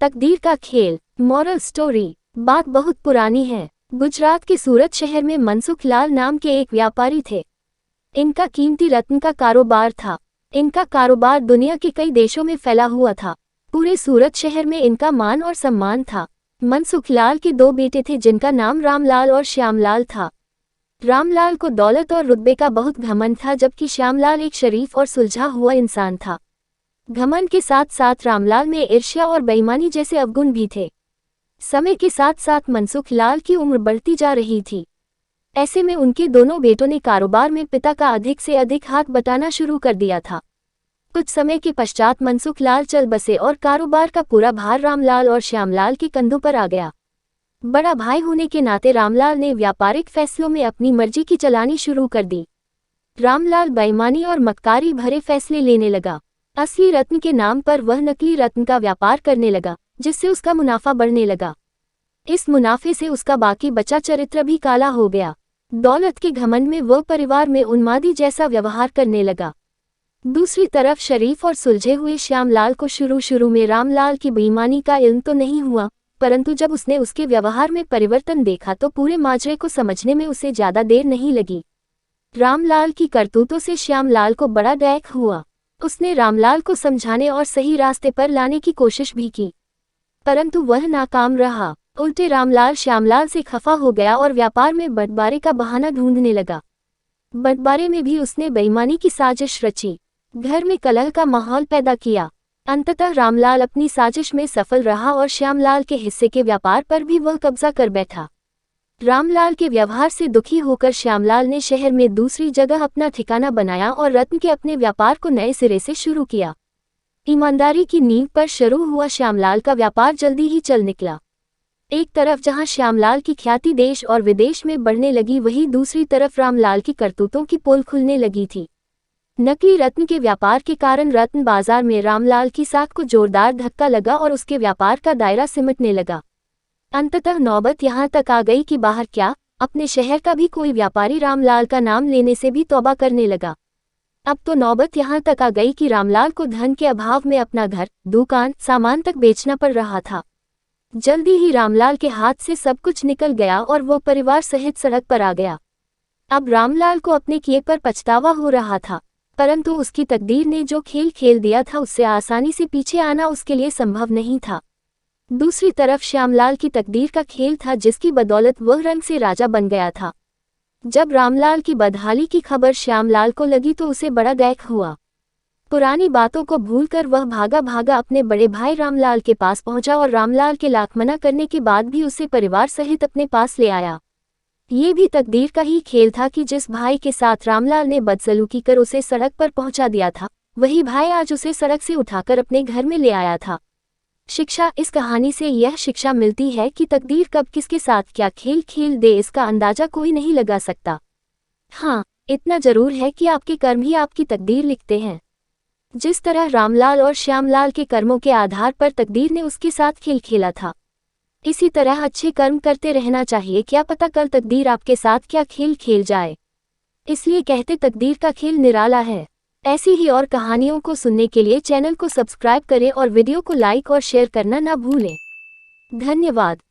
तकदीर का खेल। Moral story. बात बहुत पुरानी है। गुजरात के सूरत शहर में मनसुख लाल नाम के एक व्यापारी थे। इनका कीमती रत्न का कारोबार था। इनका कारोबार दुनिया के कई देशों में फैला हुआ था। पूरे सूरत शहर में इनका मान और सम्मान था। मनसुख लाल के दो बेटे थे जिनका नाम रामलाल और श्यामलाल था। रामलाल को दौलत और रुतबे का बहुत घमंड था, जबकि श्यामलाल एक शरीफ और सुलझा हुआ इंसान था। घमंड के साथ साथ रामलाल में ईर्ष्या और बेईमानी जैसे अवगुण भी थे। समय के साथ साथ मनसुख लाल की उम्र बढ़ती जा रही थी। ऐसे में उनके दोनों बेटों ने कारोबार में पिता का अधिक से अधिक हाथ बटाना शुरू कर दिया था। कुछ समय के पश्चात मनसुख लाल चल बसे और कारोबार का पूरा भार रामलाल और श्यामलाल के कंधों पर आ गया। बड़ा भाई होने के नाते रामलाल ने व्यापारिक फैसलों में अपनी मर्जी की चलानी शुरू कर दी। रामलाल बेईमानी और मक्कारी भरे फैसले लेने लगा। असली रत्न के नाम पर वह नकली रत्न का व्यापार करने लगा, जिससे उसका मुनाफा बढ़ने लगा। इस मुनाफे से उसका बाकी बचा चरित्र भी काला हो गया। दौलत के घमंड में वह परिवार में उन्मादी जैसा व्यवहार करने लगा। दूसरी तरफ शरीफ और सुलझे हुए श्यामलाल को शुरू में रामलाल की बेईमानी का इल्म तो नहीं हुआ, परंतु जब उसने उसके व्यवहार में परिवर्तन देखा तो पूरे माजरे को समझने में उसे ज्यादा देर नहीं लगी। रामलाल की करतूतों से श्यामलाल को बड़ा दैख हुआ। उसने रामलाल को समझाने और सही रास्ते पर लाने की कोशिश भी की, परंतु वह नाकाम रहा। उल्टे रामलाल श्यामलाल से खफा हो गया और व्यापार में बंटवारे का बहाना ढूंढने लगा। बंटवारे में भी उसने बेईमानी की साजिश रची, घर में कलह का माहौल पैदा किया। अंततः रामलाल अपनी साजिश में सफल रहा और श्यामलाल के हिस्से के व्यापार पर भी वह कब्जा कर बैठा। रामलाल के व्यवहार से दुखी होकर श्यामलाल ने शहर में दूसरी जगह अपना ठिकाना बनाया और रत्न के अपने व्यापार को नए सिरे से शुरू किया। ईमानदारी की नींव पर शुरू हुआ श्यामलाल का व्यापार जल्दी ही चल निकला। एक तरफ जहां श्यामलाल की ख्याति देश और विदेश में बढ़ने लगी, वहीं दूसरी तरफ रामलाल की करतूतों की पोल खुलने लगी थी। नकली रत्न के व्यापार के कारण रत्न बाजार में रामलाल की साख को जोरदार धक्का लगा और उसके व्यापार का दायरा सिमटने लगा। अंततः नौबत यहाँ तक आ गई कि बाहर क्या, अपने शहर का भी कोई व्यापारी रामलाल का नाम लेने से भी तौबा करने लगा। अब तो नौबत यहाँ तक आ गई कि रामलाल को धन के अभाव में अपना घर, दुकान, सामान तक बेचना पड़ रहा था। जल्दी ही रामलाल के हाथ से सब कुछ निकल गया और वो परिवार सहित सड़क पर आ गया। अब रामलाल को अपने किए पर पछतावा हो रहा था, परंतु उसकी तकदीर ने जो खेल खेल दिया था उससे आसानी से पीछे आना उसके लिए संभव नहीं था। दूसरी तरफ श्यामलाल की तकदीर का खेल था, जिसकी बदौलत वह रंग से राजा बन गया था। जब रामलाल की बदहाली की खबर श्यामलाल को लगी तो उसे बड़ा दैख हुआ। पुरानी बातों को भूलकर वह भागा भागा अपने बड़े भाई रामलाल के पास पहुंचा और रामलाल के लाख मना करने के बाद भी उसे परिवार सहित अपने पास ले आया। ये भी तकदीर का ही खेल था कि जिस भाई के साथ रामलाल ने बदसलूकी कर उसे सड़क पर पहुंचा दिया था, वही भाई आज उसे सड़क से उठाकर अपने घर में ले आया था। शिक्षा। इस कहानी से यह शिक्षा मिलती है कि तकदीर कब किसके साथ क्या खेल खेल दे इसका अंदाजा कोई नहीं लगा सकता। हाँ, इतना जरूर है कि आपके कर्म ही आपकी तकदीर लिखते हैं। जिस तरह रामलाल और श्यामलाल के कर्मों के आधार पर तकदीर ने उसके साथ खेल खेला था, इसी तरह अच्छे कर्म करते रहना चाहिए। क्या पता कल तकदीर आपके साथ क्या खेल खेल जाए। इसलिए कहते तकदीर का खेल निराला है। ऐसी ही और कहानियों को सुनने के लिए चैनल को सब्सक्राइब करें और वीडियो को लाइक और शेयर करना ना भूलें। धन्यवाद।